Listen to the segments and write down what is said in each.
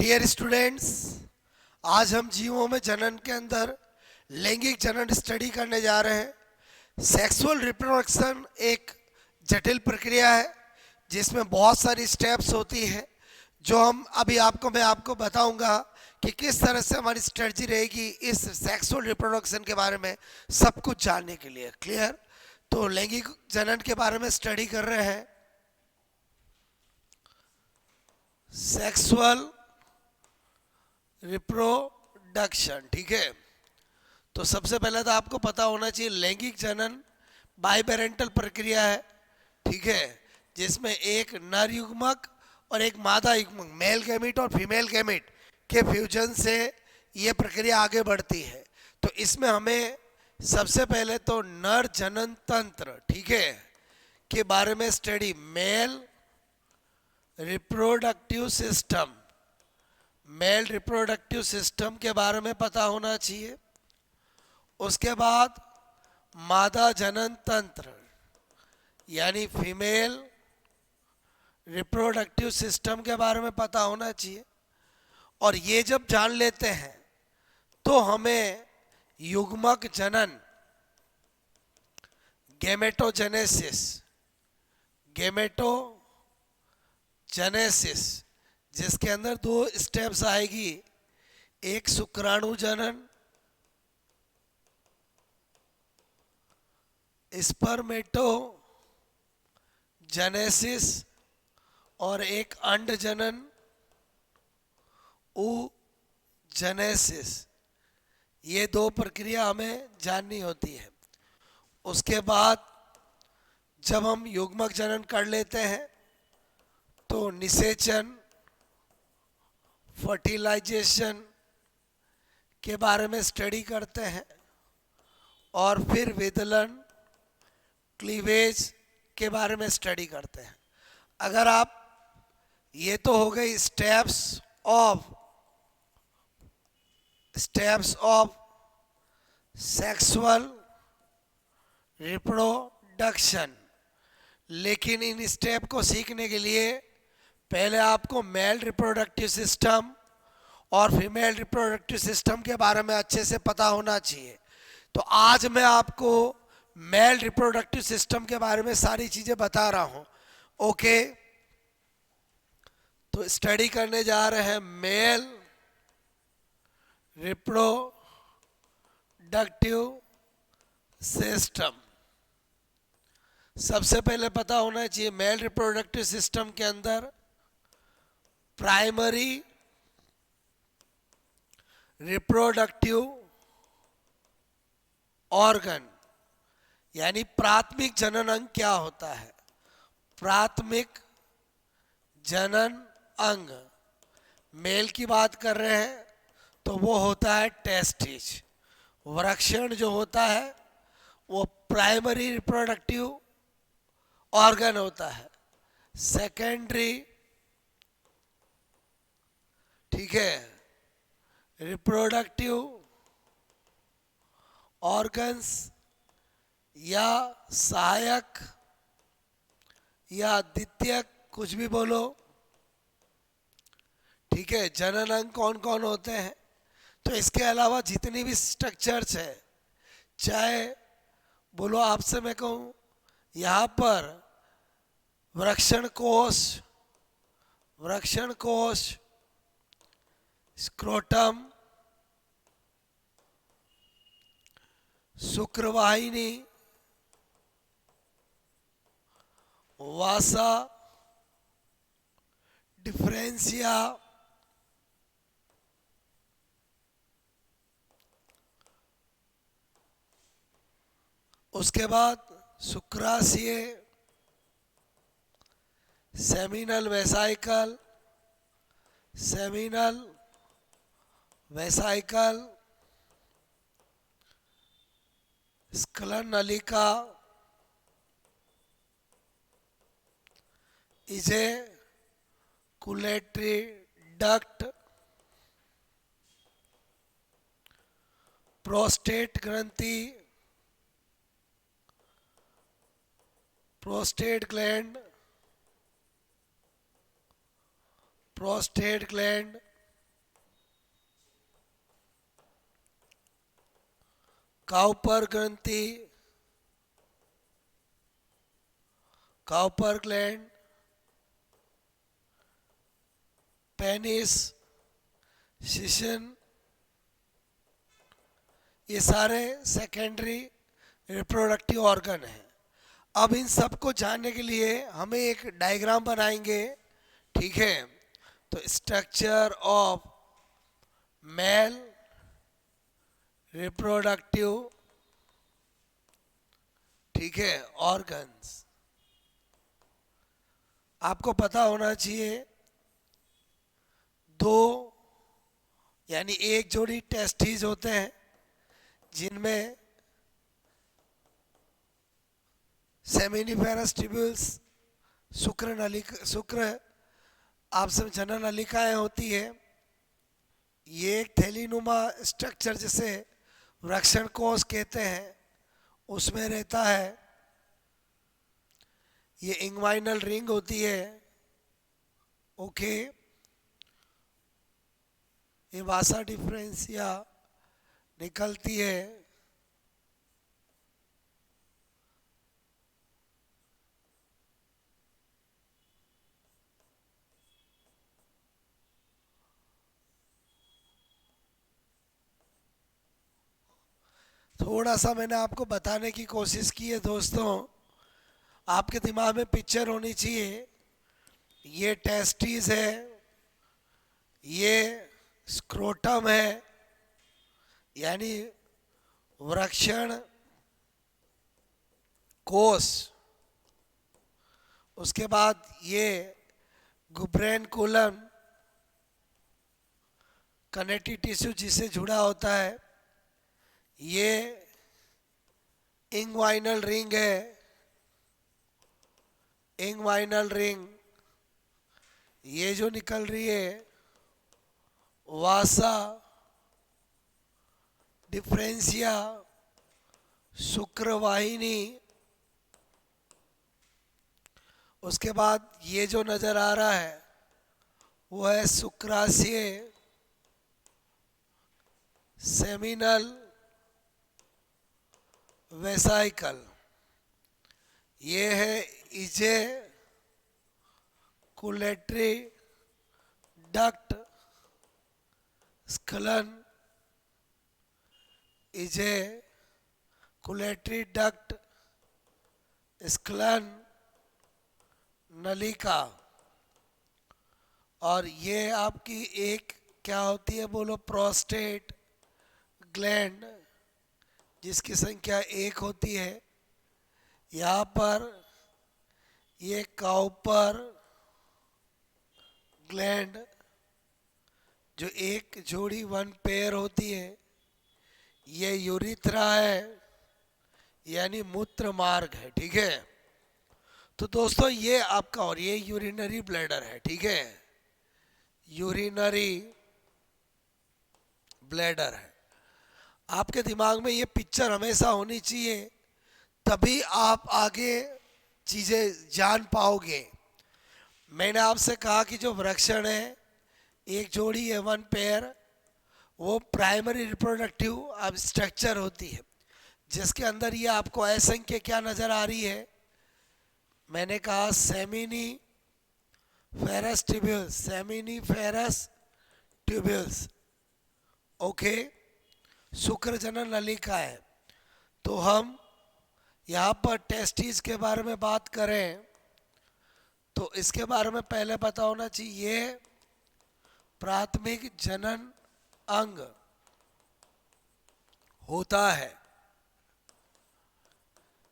Dear students, आज हम जीवों में जनन के अंदर लैंगिक जनन स्टडी करने जा रहे हैं। सेक्सुअल रिप्रोडक्शन एक जटिल प्रक्रिया है जिसमें बहुत सारी स्टेप्स होती हैं जो मैं आपको बताऊंगा कि किस तरह से हमारी स्ट्रेटजी रहेगी इस सेक्सुअल रिप्रोडक्शन के बारे में सब कुछ जानने के लिए। क्लियर? तो लैंगिक जनन के बारे में स्टडी कर रहे हैं। सेक्सुअल रिप्रोडक्शन, ठीक है। तो सबसे पहले तो आपको पता होना चाहिए लैंगिक जनन बाइपेरेंटल प्रक्रिया है, ठीक है, जिसमें एक नर युग्मक और एक मादा युग्मक, मेल गैमेट और फीमेल गैमेट के फ्यूजन से ये प्रक्रिया आगे बढ़ती है। तो इसमें हमें सबसे पहले तो नर जनन तंत्र, ठीक है, के बारे में study, male reproductive system, male reproductive system के बारे में पता होना चाहिए। उसके बाद मादा जनन तंत्र यानी फीमेल रिप्रोडक्टिव सिस्टम के बारे में पता होना चाहिए। और ये जब जान लेते हैं तो हमें युग्मक जनन, गैमेटोजेनेसिस, गैमेटोजेनेसिस जिसके अंदर दो स्टेप्स आएगी, एक शुक्राणु जनन, स्पर्मेटोजेनेसिस, और एक अंड जनन, oogenesis। ये दो प्रक्रिया हमें जाननी होती है। उसके बाद जब हम युग्मक जनन कर लेते हैं तो निषेचन, फर्टिलाइजेशन के बारे में स्टडी करते हैं और फिर विदलन, क्लीवेज के बारे में स्टडी करते हैं। अगर आप, ये तो हो गई स्टेप्स ऑफ सेक्सुअल रिप्रोडक्शन, लेकिन इन स्टेप को सीखने के लिए पहले आपको मेल रिप्रोडक्टिव सिस्टम और फीमेल रिप्रोडक्टिव सिस्टम के बारे में अच्छे से पता होना चाहिए। तो आज मैं आपको मेल रिप्रोडक्टिव सिस्टम के बारे में सारी चीज़ें बता रहा हूँ। ओके, तो स्टडी करने जा रहे हैं मेल रिप्रोडक्टिव सिस्टम। सबसे पहले पता होना चाहिए मेल रिप्रोडक्टिव सिस्टम के अंदर प्राइमरी रिप्रोडक्टिव ऑर्गन यानी प्राथमिक जनन अंग क्या होता है। प्राथमिक जनन अंग, मेल की बात कर रहे हैं तो वो होता है टेस्टिस। वृषण जो होता है वो प्राइमरी रिप्रोडक्टिव ऑर्गन होता है। सेकेंडरी, ठीक है, रिप्रोडक्टिव ऑर्गन्स या सहायक या द्वितीयक, कुछ भी बोलो, ठीक है। जनन अंग कौन कौन होते हैं? तो इसके अलावा जितनी भी स्ट्रक्चर्स है, चाहे बोलो, आपसे मैं कहूँ यहाँ पर वृषण कोश, स्क्रोटम, शुक्रवाहिनी, वासा, डिफरेंशिया, उसके बाद शुक्राशय, सेमिनल वेसाइकल, स्खलन नलिका, इजैकुलेटरी डक्ट, प्रोस्टेट ग्रंथि, प्रोस्टेट ग्लैंड, काउपर ग्रंथि, काउपर ग्लैंड, पेनिस, शिशन, ये सारे सेकेंडरी रिप्रोडक्टिव ऑर्गन हैं। अब इन सब को जानने के लिए हमें एक डायग्राम बनाएंगे, ठीक है। तो स्ट्रक्चर ऑफ मेल रिप्रोडक्टिव, ठीक है, ऑर्गन्स। आपको पता होना चाहिए दो यानी एक जोड़ी टेस्टिस होते हैं जिनमें सेमिनिफेरस ट्यूब्यूल्स, शुक्र नलिका, शुक्र आपसे जनन नलिकाएं होती है। ये एक थैलीनुमा स्ट्रक्चर जिसे वृक्षण कोश कहते हैं उसमें रहता है। ये इंग्वाइनल रिंग होती है, ओके। ये वासा डिफरेंसिया निकलती है, थोड़ा सा मैंने आपको बताने की कोशिश की है दोस्तों। आपके दिमाग में पिक्चर होनी चाहिए, ये टेस्टिस है, ये स्क्रोटम है यानी वृक्षण कोश, उसके बाद ये गुब्रेनकुलम कनेक्टिव टिश्यू जिससे जुड़ा होता है, ये इंग्वाइनल रिंग है, इंग्वाइनल रिंग, ये जो निकल रही है वासा डिफरेंसिया शुक्रवाहिनी, उसके बाद ये जो नजर आ रहा है वो है शुक्राशय सेमिनल वेसाइकल, ये है इजे कुलेटरी डक्ट स्खलन, इजे कुलेटरी डक्ट स्खलन नलिका। और ये आपकी एक क्या होती है बोलो, प्रोस्टेट ग्लैंड जिसकी संख्या 1 होती है। यहाँ पर ये काउपर ग्लैंड जो एक जोड़ी 1 पेयर होती है, ये यूरिथ्रा है यानी मूत्र मार्ग है, ठीक है। तो दोस्तों ये आपका, और ये यूरिनरी ब्लैडर है, ठीक है, यूरिनरी ब्लैडर है। आपके दिमाग में ये पिक्चर हमेशा होनी चाहिए, तभी आप आगे चीज़ें जान पाओगे। मैंने आपसे कहा कि जो वृक्षण है एक जोड़ी है 1 पेयर, वो प्राइमरी रिप्रोडक्टिव अब स्ट्रक्चर होती है जिसके अंदर ये आपको असंख्य क्या नज़र आ रही है। मैंने कहा seminiferous tubules, seminiferous tubules, okay, शुक्र जनन नलिका है। तो हम यहाँ पर टेस्टिस के बारे में बात करें तो इसके बारे में पहले पता होना चाहिए, ये प्राथमिक जनन अंग होता है।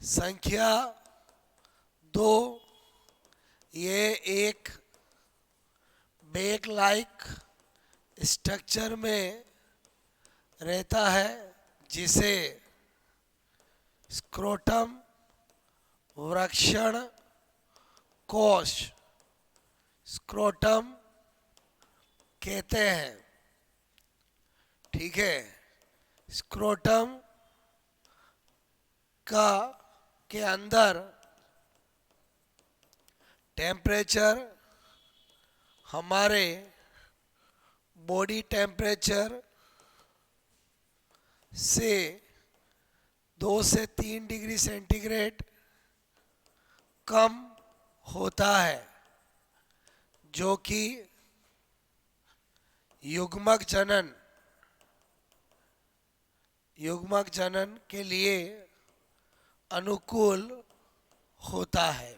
संख्या 2, ये एक बैग लाइक स्ट्रक्चर में रहता है जिसे स्क्रोटम वृक्षण कोश, स्क्रोटम कहते हैं, ठीक है। स्क्रोटम का के अंदर टेम्परेचर हमारे बॉडी टेम्परेचर से 2 से 3 डिग्री सेंटीग्रेड कम होता है, जो कि युग्मक जनन के लिए अनुकूल होता है।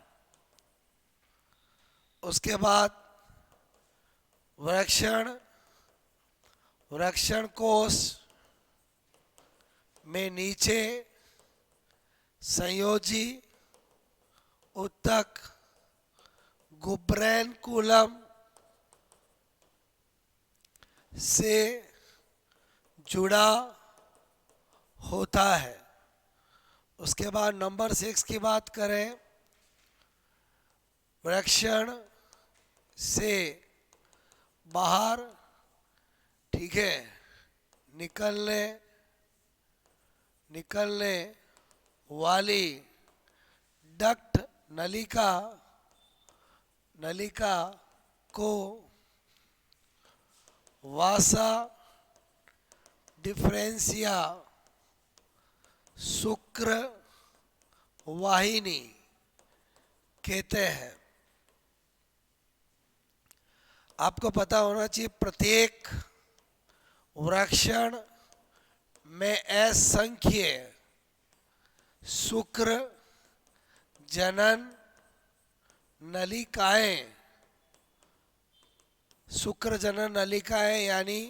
उसके बाद वृक्षण कोश में नीचे संयोजी ऊतक गुब्रेनकुलम से जुड़ा होता है। उसके बाद नंबर 6 की बात करें, वृक्षण से बाहर, ठीक है, निकलने वाली डक्ट नलिका को वासा डिफरेंसिया शुक्र वाहिनी कहते हैं। आपको पता होना चाहिए प्रत्येक वृक्षण में असंख्य शुक्र जनन नलिकाएं यानी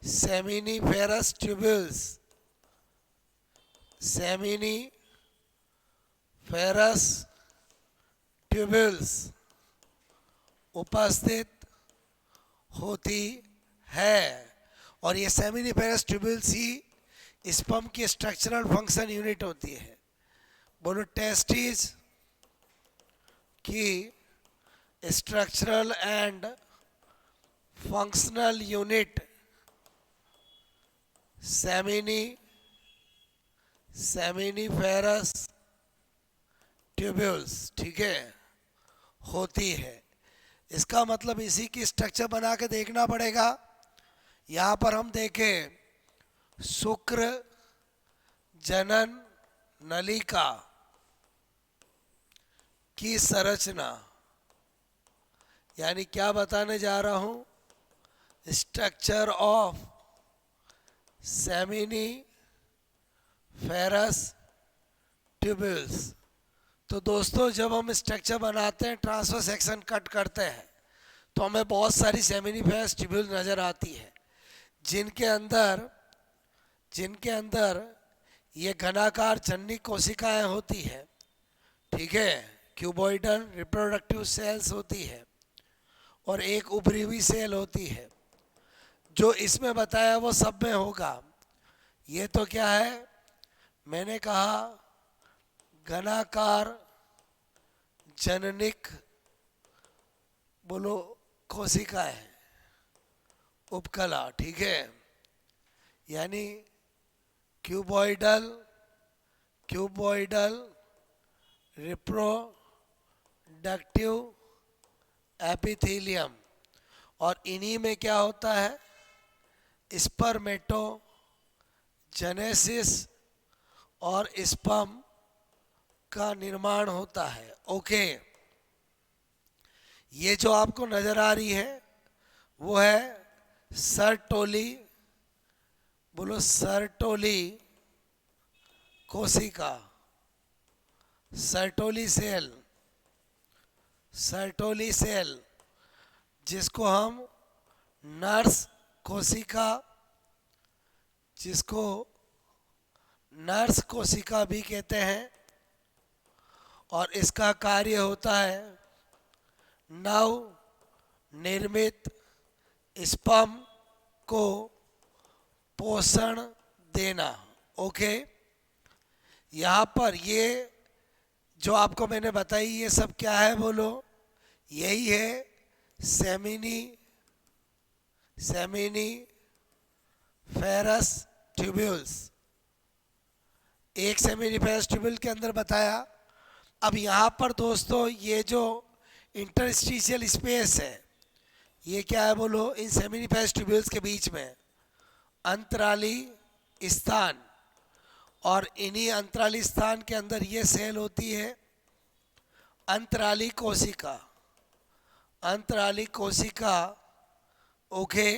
सेमिनिफेरस ट्यूब्यूल्स उपस्थित होती है, और ये सेमिनिफेरस ट्यूब्यूल्स ही स्पर्म की स्ट्रक्चरल फंक्शन यूनिट होती है। बोलो, टेस्टिस की structural and functional unit seminiferous tubules, ठीक है, होती है। इसका मतलब इसी की स्ट्रक्चर बना के देखना पड़ेगा। यहाँ पर हम देखें शुक्र जनन नलिका की संरचना, यानी क्या बताने जा रहा हूँ, स्ट्रक्चर ऑफ सेमिनिफेरस ट्यूब्यूल्स। तो दोस्तों, जब हम स्ट्रक्चर बनाते हैं, ट्रांसफर सेक्शन कट करते हैं, तो हमें बहुत सारी सेमिनिफेरस ट्यूब्यूल नज़र आती है, जिनके अंदर ये घनाकार जननी कोशिकाएं होती है, ठीक है, क्यूबॉइडल रिप्रोडक्टिव सेल्स होती है, और एक उभरी हुई सेल होती है। जो इसमें बताया वो सब में होगा। ये तो क्या है, मैंने कहा घनाकार जननिक, बोलो, कोशिकाएं, उपकला, ठीक है, यानी क्यूबॉइडल रिप्रोडक्टिव एपिथेलियम, और इन्हीं में क्या होता है, स्पर्मेटोजेनेसिस और स्पर्म का निर्माण होता है। ओके, ये जो आपको नजर आ रही है वो है सर्टोली, बोलो, सर्टोली कोशिका, सर्टोली सेल, जिसको हम नर्स कोशिका भी कहते हैं, और इसका कार्य होता है नव निर्मित स्पर्म को पोषण देना। ओके, यहाँ पर ये जो आपको मैंने बताई, ये सब क्या है, बोलो, यही है सेमिनिफेरस ट्यूब्यूल्स। एक सेमिनिफेरस ट्यूब्यूल के अंदर बताया। अब यहाँ पर दोस्तों, ये जो इंटरस्टिशियल स्पेस है, ये क्या है, बोलो, इन सेमिनिफेरस ट्यूब्यूल्स के बीच में अंतराली स्थान, और इन्हीं अंतराली स्थान के अंदर ये सेल होती है अंतराली कोशिका। अंतराली कोशिका, ओके।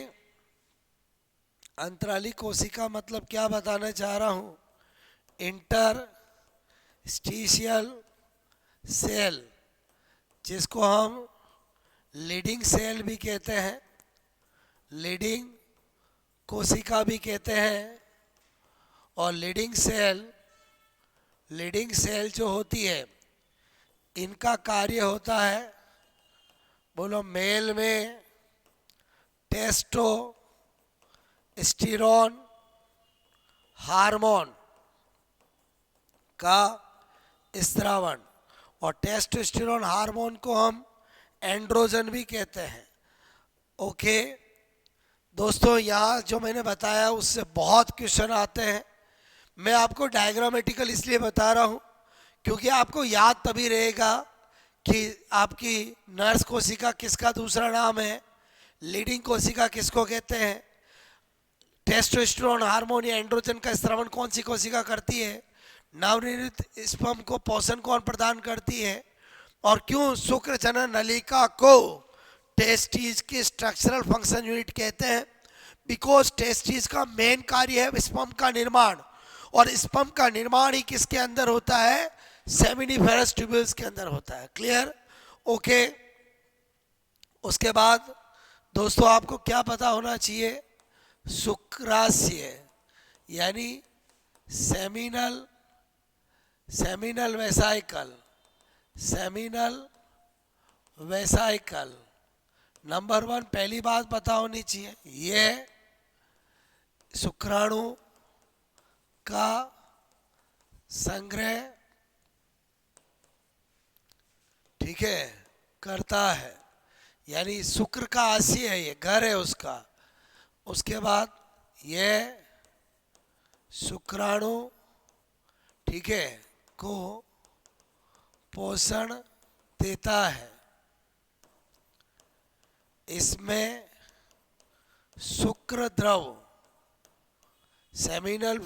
अंतराली कोशिका मतलब क्या बताना चाह रहा हूँ, इंटरस्टिशियल सेल, जिसको हम लीडिंग सेल भी कहते हैं, लीडिंग कोशिका भी कहते हैं। और लीडिंग सेल जो होती है, इनका कार्य होता है, बोलो, मेल में टेस्टोस्टेरोन हार्मोन का स्त्रावण। और टेस्टोस्टेरोन हार्मोन को हम एंड्रोजन भी कहते हैं, ओके। दोस्तों, यहाँ जो मैंने बताया उससे बहुत क्वेश्चन आते हैं। मैं आपको डायग्रामेटिकल इसलिए बता रहा हूँ क्योंकि आपको याद तभी रहेगा कि आपकी नर्स कोशिका किसका दूसरा नाम है, लीडिंग कोशिका किसको कहते हैं, टेस्टोस्टेरोन हार्मोन या एंड्रोजन का स्रावन कौन सी कोशिका करती है, नवनिर्मित स्पर्म को पोषण कौन प्रदान करती है, और क्यों शुक्र जनन नलिका को टेस्टिस की स्ट्रक्चरल फंक्शन यूनिट कहते हैं। बिकॉज टेस्टिस का मेन कार्य है स्पर्म का निर्माण, और स्पर्म का निर्माण ही किसके अंदर होता है, सेमिनिफेरस ट्यूब्यूल्स के अंदर होता है। Clear, okay. उसके बाद दोस्तों आपको क्या पता होना चाहिए, शुक्राशय यानी सेमिनल वेसाइकल नंबर 1 पहली बात पता होनी चाहिए, ये शुक्राणु का संग्रह, ठीक है, करता है, यानी शुक्र का आशय है, ये घर है उसका। उसके बाद ये शुक्राणु, ठीक है, को पोषण देता है। इसमें शुक्र द्रव सेमिनल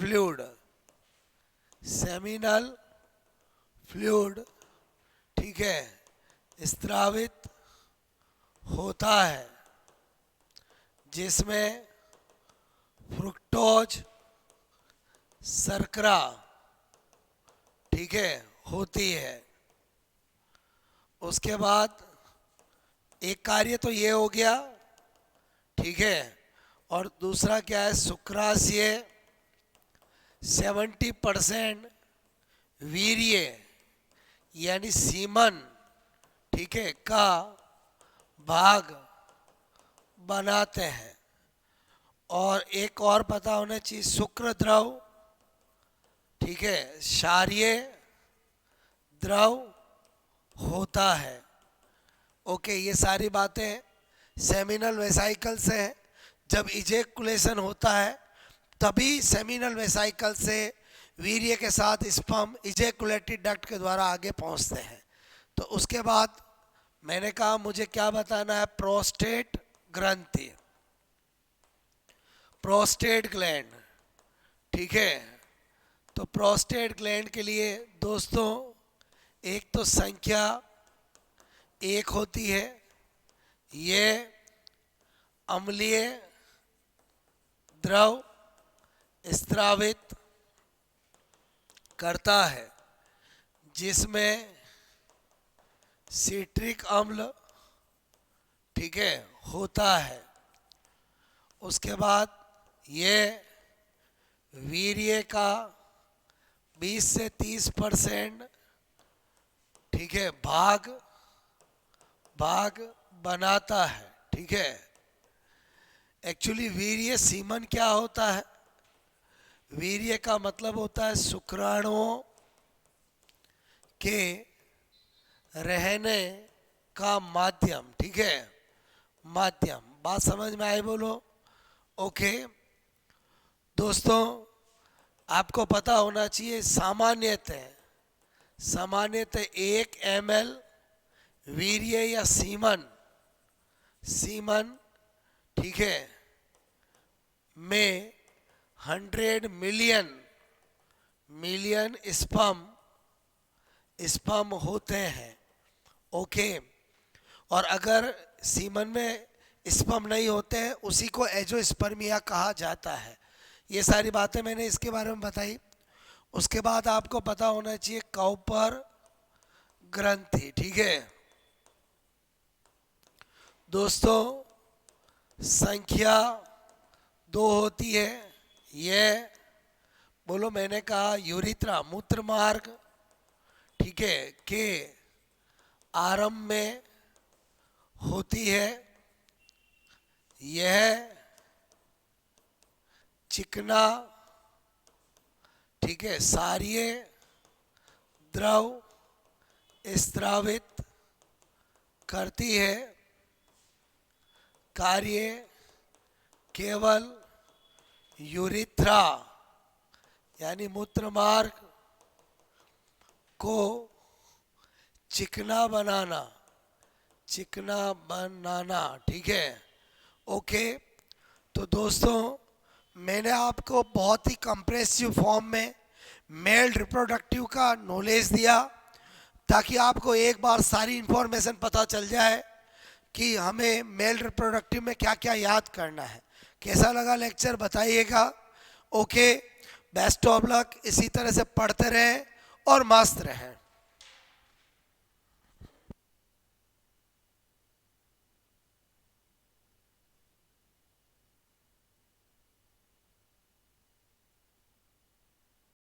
फ्लूइड, ठीक है, स्त्रावित होता है, जिसमें फ्रुक्टोज शर्करा, ठीक है, होती है। उसके बाद एक कार्य तो ये हो गया, ठीक है, और दूसरा क्या है, शुक्राशय 70% वीर्य यानी सीमन, ठीक है, का भाग बनाते हैं। और एक और पता होना चाहिए, शुक्र द्रव, ठीक है, क्षारीय द्रव होता है, ओके। ये सारी बातें सेमिनल वेसाइकल से हैं। जब इजेकुलेशन होता है तभी सेमिनल वेसाइकल से वीर्य के साथ स्पर्म इजेकुलेटरी डक्ट के द्वारा आगे पहुंचते हैं। तो उसके बाद मैंने कहा मुझे क्या बताना है, प्रोस्टेट ग्रंथि, प्रोस्टेट ग्लैंड, ठीक है। तो प्रोस्टेट ग्लैंड के लिए दोस्तों एक तो संख्या 1 होती है, ये अम्लीय द्रव स्त्रावित करता है, जिसमें सिट्रिक अम्ल, ठीक है, होता है। उसके बाद ये वीर्य का 20 से 30%, ठीक है, भाग बनाता है, ठीक है। एक्चुअली वीर्य सीमन क्या होता है, वीर्य का मतलब होता है शुक्राणुओं के रहने का माध्यम, ठीक है, माध्यम। बात समझ में आई, बोलो, ओके। दोस्तों आपको पता होना चाहिए सामान्यतः 1 ml वीर्य या सीमन, ठीक है, में 100 मिलियन मिलियन स्पर्म होते हैं। ओके, और अगर सीमन में स्पर्म नहीं होते हैं उसी को एजोस्पर्मिया कहा जाता है। ये सारी बातें मैंने इसके बारे में बताई। उसके बाद आपको पता होना चाहिए काउपर ग्रंथि। ठीक है दोस्तों, संख्या 2 होती है। यह बोलो, मैंने कहा यूरिथ्रा मूत्र मार्ग, ठीक है, के आरंभ में होती है। यह चिकना, ठीक है, सारीय द्रव स्रावित करती है। कार्य केवल यूरिथ्रा यानी मूत्र मार्ग को चिकना बनाना, ठीक है। ओके, तो दोस्तों मैंने आपको बहुत ही कंप्रेसिव फॉर्म में मेल रिप्रोडक्टिव का नॉलेज दिया ताकि आपको एक बार सारी इंफॉर्मेशन पता चल जाए कि हमें मेल रिप्रोडक्टिव में क्या क्या याद करना है। कैसा लगा लेक्चर बताइएगा। Okay, best of luck. इसी तरह से पढ़ते रहें और मस्त रहें।